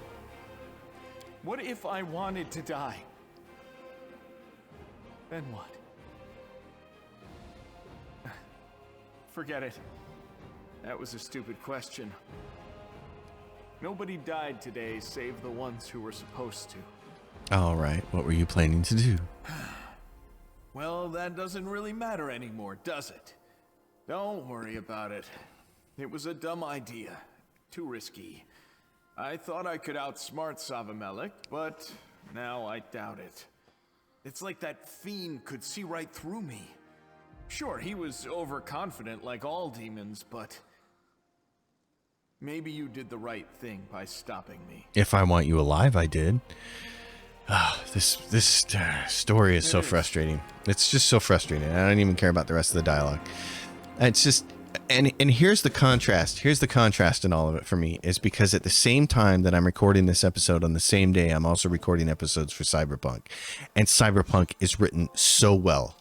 What if I wanted to die? Then what? Forget it. That was a stupid question. Nobody died today save the ones who were supposed to. All right, what were you planning to do? Well, that doesn't really matter anymore, does it? Don't worry about it. It was a dumb idea. Too risky. I thought I could outsmart Savemelech, but now I doubt it. It's like that fiend could see right through me. Sure, he was overconfident like all demons, but maybe you did the right thing by stopping me. If I want you alive, I did. This story is so frustrating. It's just so frustrating. I don't even care about the rest of the dialogue. It's just, and here's the contrast. Here's the contrast in all of it for me, is because at the same time that I'm recording this episode, on the same day, I'm also recording episodes for Cyberpunk. And Cyberpunk is written so well.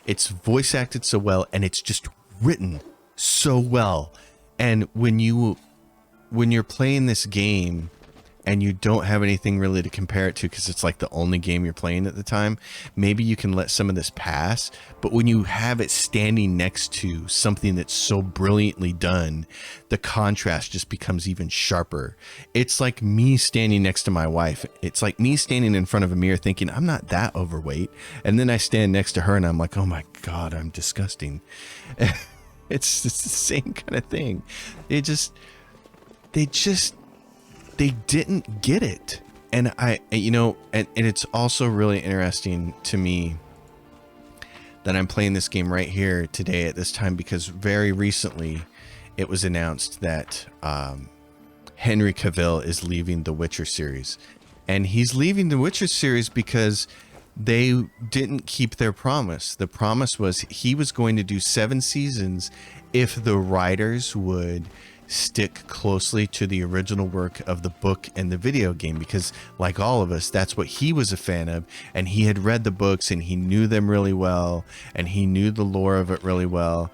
It's voice acted so well, and it's just written so well. And when you're playing this game and you don't have anything really to compare it to, because it's like the only game you're playing at the time, maybe you can let some of this pass. But when you have it standing next to something that's so brilliantly done, the contrast just becomes even sharper. It's like me standing next to my wife. It's like me standing in front of a mirror thinking, I'm not that overweight. And then I stand next to her and I'm like, oh my God, I'm disgusting. It's the same kind of thing. They didn't get it. And and it's also really interesting to me that I'm playing this game right here today at this time, because very recently it was announced that Henry Cavill is leaving the Witcher series. And he's leaving the Witcher series because they didn't keep their promise. The promise was he was going to do 7 seasons if the writers would stick closely to the original work of the book and the video game, because like all of us, that's what he was a fan of, and he had read the books and he knew them really well, and he knew the lore of it really well.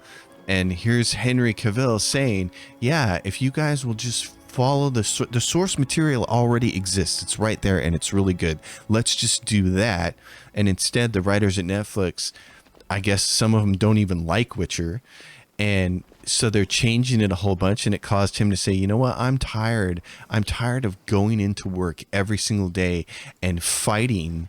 And here's Henry Cavill saying, yeah, if you guys will just follow the source material already exists, it's right there and it's really good, let's just do that. And instead, the writers at Netflix, I guess some of them don't even like Witcher, and so they're changing it a whole bunch, and it caused him to say, you know what, I'm tired of going into work every single day and fighting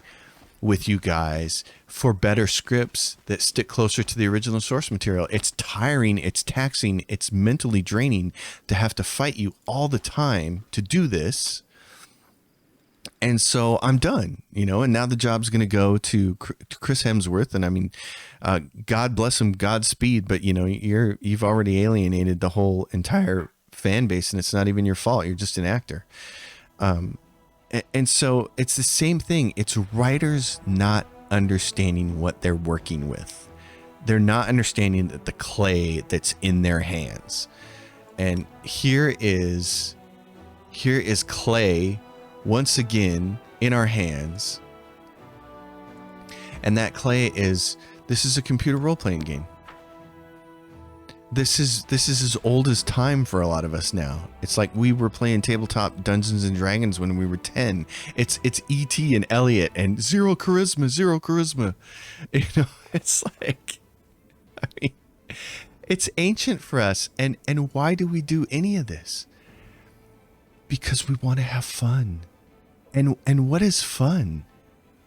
with you guys for better scripts that stick closer to the original source material. It's tiring, it's taxing, it's mentally draining to have to fight you all the time to do this. And so I'm done, and now the job's going to go to Chris Hemsworth. And I mean, God bless him, Godspeed. But, you've already alienated the whole entire fan base, and it's not even your fault. You're just an actor. And so it's the same thing. It's writers not understanding what they're working with. They're not understanding that the clay that's in their hands. And here is clay once again in our hands. And that clay this is a computer role-playing game. This is as old as time for a lot of us now. It's like we were playing tabletop Dungeons and Dragons when we were 10. It's E.T. and Elliot and zero charisma. You know, it's like, I mean, it's ancient for us. And why do we do any of this? Because we want to have fun. And what is fun?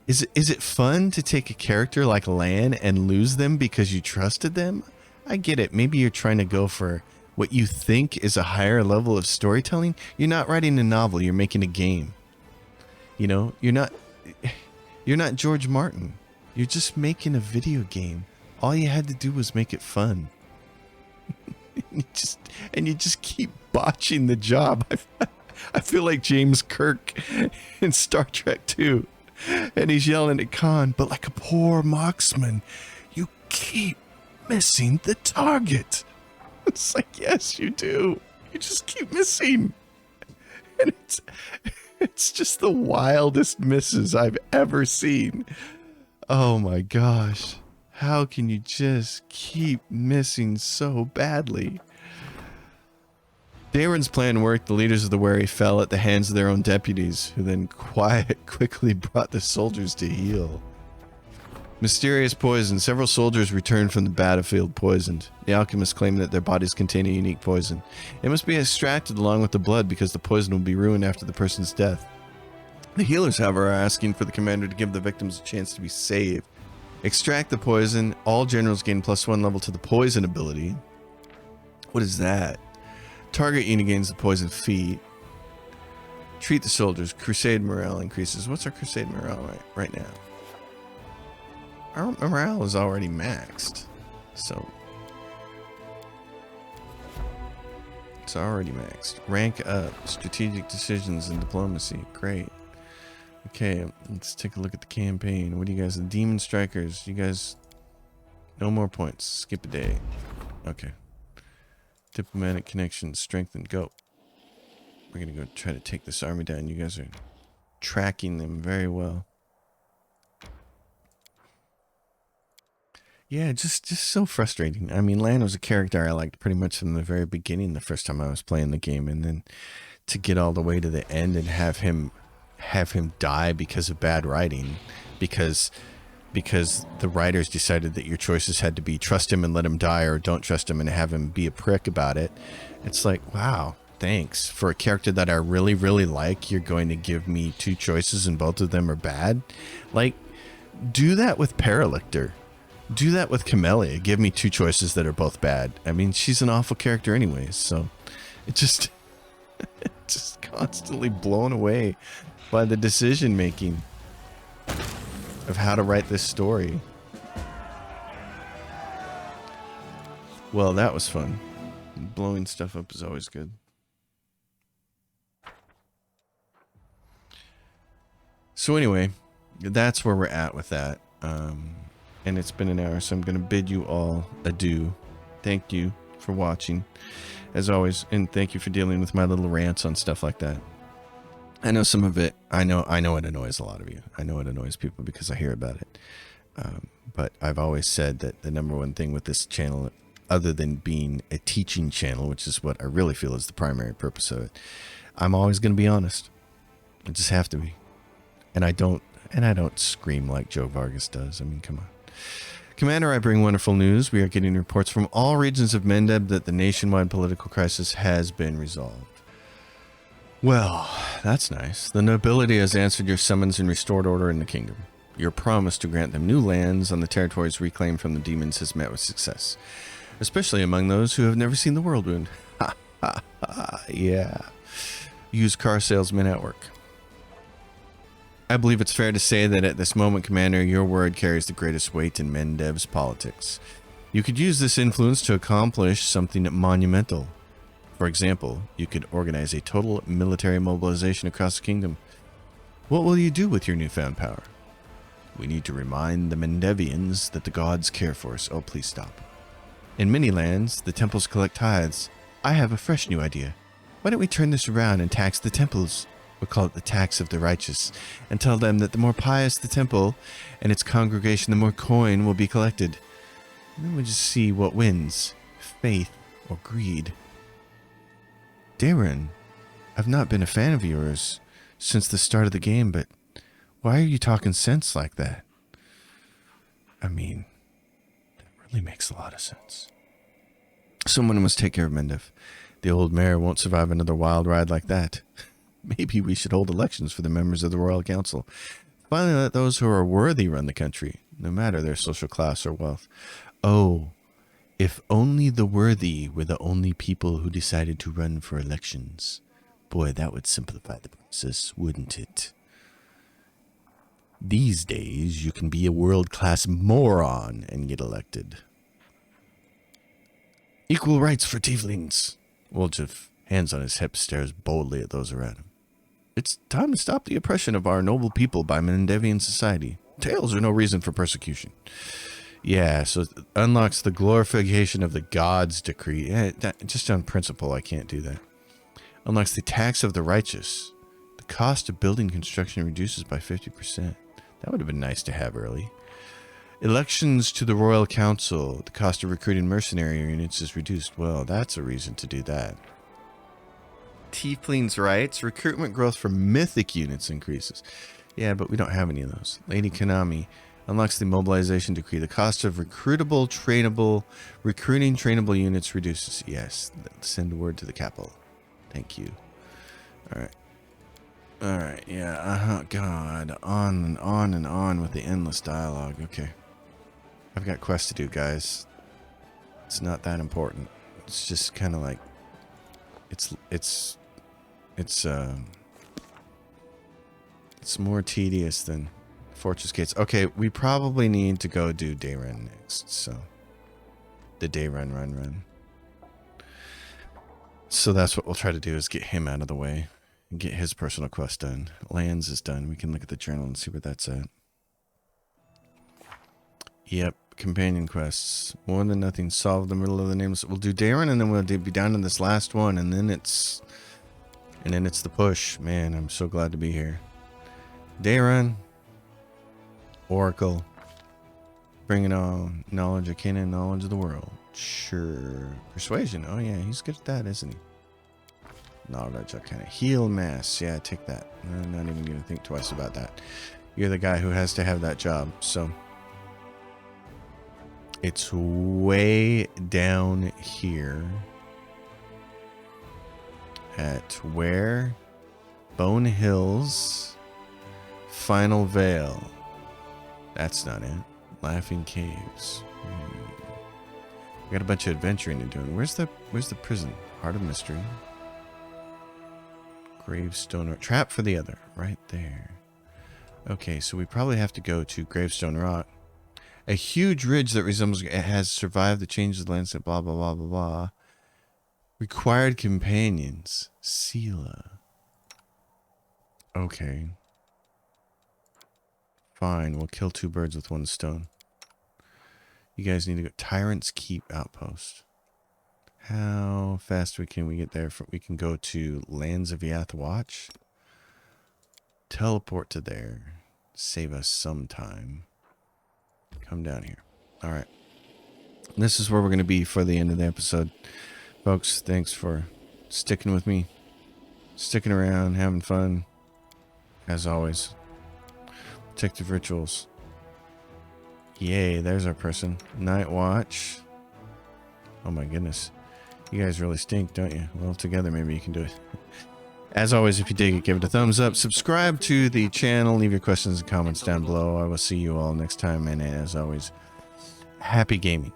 Is it fun to take a character like Lan and lose them because you trusted them? I get it. Maybe you're trying to go for what you think is a higher level of storytelling. You're not writing a novel. You're making a game. You know, you're not George Martin. You're just making a video game. All you had to do was make it fun. you just keep botching the job. I feel like James Kirk in Star Trek 2. And he's yelling at Khan, but like a poor marksman, you keep missing the target. It's like, yes, you do. You just keep missing. And it's just the wildest misses I've ever seen. Oh my gosh. How can you just keep missing so badly? Daeron's plan worked. The leaders of the wary fell at the hands of their own deputies, who then quickly brought the soldiers to heel. Mysterious poison. Several soldiers returned from the battlefield poisoned. The alchemists claim that their bodies contain a unique poison. It must be extracted along with the blood because the poison will be ruined after the person's death. The healers, however, are asking for the commander to give the victims a chance to be saved. Extract the poison. All generals gain +1 level to the poison ability. What is that? Target unit gains the poison feat. Treat the soldiers. Crusade morale increases. What's our crusade morale right now? Our morale is already maxed. So it's already maxed. Rank up. Strategic decisions and diplomacy. Great. Okay, let's take a look at the campaign. What do you guys... The Demon Strikers. You guys... No more points. Skip a day. Okay. Diplomatic connections. Strengthen. Go. We're going to go try to take this army down. You guys are tracking them very well. Yeah, just so frustrating. I mean, Lan was a character I liked pretty much from the very beginning, the first time I was playing the game, and then to get all the way to the end and have him die because of bad writing, because the writers decided that your choices had to be trust him and let him die, or don't trust him and have him be a prick about it. It's like, wow, thanks. For a character that I really, really like, you're going to give me 2 choices and both of them are bad? Like, do that with Paralictor. Do that with Camellia. Give me 2 choices that are both bad. I mean, she's an awful character anyways, so it just constantly blown away by the decision making of how to write this story. Well, that was fun. Blowing stuff up is always good. So anyway, that's where we're at with that. And it's been an hour, so I'm going to bid you all adieu. Thank you for watching, as always, and thank you for dealing with my little rants on stuff like that. I know some of it, I know it annoys a lot of you. I know it annoys people because I hear about it. But I've always said that the number one thing with this channel, other than being a teaching channel, which is what I really feel is the primary purpose of it, I'm always going to be honest. I just have to be. And I don't scream like Joe Vargas does. I mean, come on. Commander, I bring wonderful news. We are getting reports from all regions of Mendeb that the nationwide political crisis has been resolved. Well, that's nice. The nobility has answered your summons and restored order in the kingdom. Your promise to grant them new lands on the territories reclaimed from the demons has met with success, especially among those who have never seen the world wound. Ha ha ha, yeah. Used car salesmen at work. I believe it's fair to say that at this moment, Commander, your word carries the greatest weight in Mendeb's politics. You could use this influence to accomplish something monumental. For example, you could organize a total military mobilization across the kingdom. What will you do with your newfound power? We need to remind the Mendevians that the gods care for us. Oh, please stop. In many lands, the temples collect tithes. I have a fresh new idea. Why don't we turn this around and tax the temples? We'll call it the tax of the righteous, and tell them that the more pious the temple and its congregation, the more coin will be collected. And then we'll just see what wins, faith or greed. Darren, I've not been a fan of yours since the start of the game, but why are you talking sense like that? I mean, that really makes a lot of sense. Someone must take care of Mendev. The old mayor won't survive another wild ride like that. Maybe we should hold elections for the members of the Royal Council. Finally, let those who are worthy run the country, no matter their social class or wealth. Oh, if only the worthy were the only people who decided to run for elections. Boy, that would simplify the process, wouldn't it? These days, you can be a world-class moron and get elected. Equal rights for tieflings. Woljif, hands on his hips, stares boldly at those around him. It's time to stop the oppression of our noble people by Mendevian society. Tales are no reason for persecution. Yeah, so it unlocks the glorification of the gods decree. Yeah, just on principle, I can't do that. Unlocks the tax of the righteous. The cost of building construction reduces by 50%. That would have been nice to have early. Elections to the Royal Council. The cost of recruiting mercenary units is reduced. Well, that's a reason to do that. Tiefling's rights. Recruitment growth for mythic units increases. Yeah, but we don't have any of those. Lady Konami unlocks the mobilization decree. The cost of recruiting trainable units reduces. Yes, send word to the capital. Thank you. Alright, yeah, God, on and on with the endless dialogue. Okay. I've got quests to do, guys. It's not that important. It's just kind of like, it's more tedious than Fortress Gates. Okay, we probably need to go do day run next, so the day run. So that's what we'll try to do, is get him out of the way and get his personal quest done. Lands is done. We can look at the journal and see where that's at. Yep, companion quests. More than nothing, solve the middle of the nameless. We'll do day run, and then we'll be down to this last one, and then it's the push. Man, I'm so glad to be here. Day run. Oracle. Bring it on. Knowledge of canon, knowledge of the world. Sure. Persuasion. Oh yeah, he's good at that, isn't he? Knowledge, kind of heal mass. Yeah, take that. I'm not even going to think twice about that. You're the guy who has to have that job, so it's way down here at where? Bone Hills, Final Veil. That's not it. Laughing Caves. We got a bunch of adventuring to do. Where's the prison? Heart of Mystery. Gravestone. Trap for the Other. Right there. Okay, so we probably have to go to Gravestone Rock. A huge ridge that resembles it has survived the changes of the landscape. Blah, blah, blah, blah, blah. Required companions. Sela. Okay. Fine, we'll kill two birds with one stone. You guys need to go. Tyrant's Keep Outpost. How fast can we get there? We can go to Lands of Yath Watch. Teleport to there. Save us some time. Come down here. Alright. This is where we're going to be for the end of the episode. Folks, thanks for sticking with me. Sticking around, having fun. As always. Protective rituals. Yay, there's our person. Night Watch. Oh my goodness. You guys really stink, don't you? Well, together maybe you can do it. As always, if you dig it, give it a thumbs up. Subscribe to the channel. Leave your questions and comments down below. I will see you all next time. And as always, happy gaming.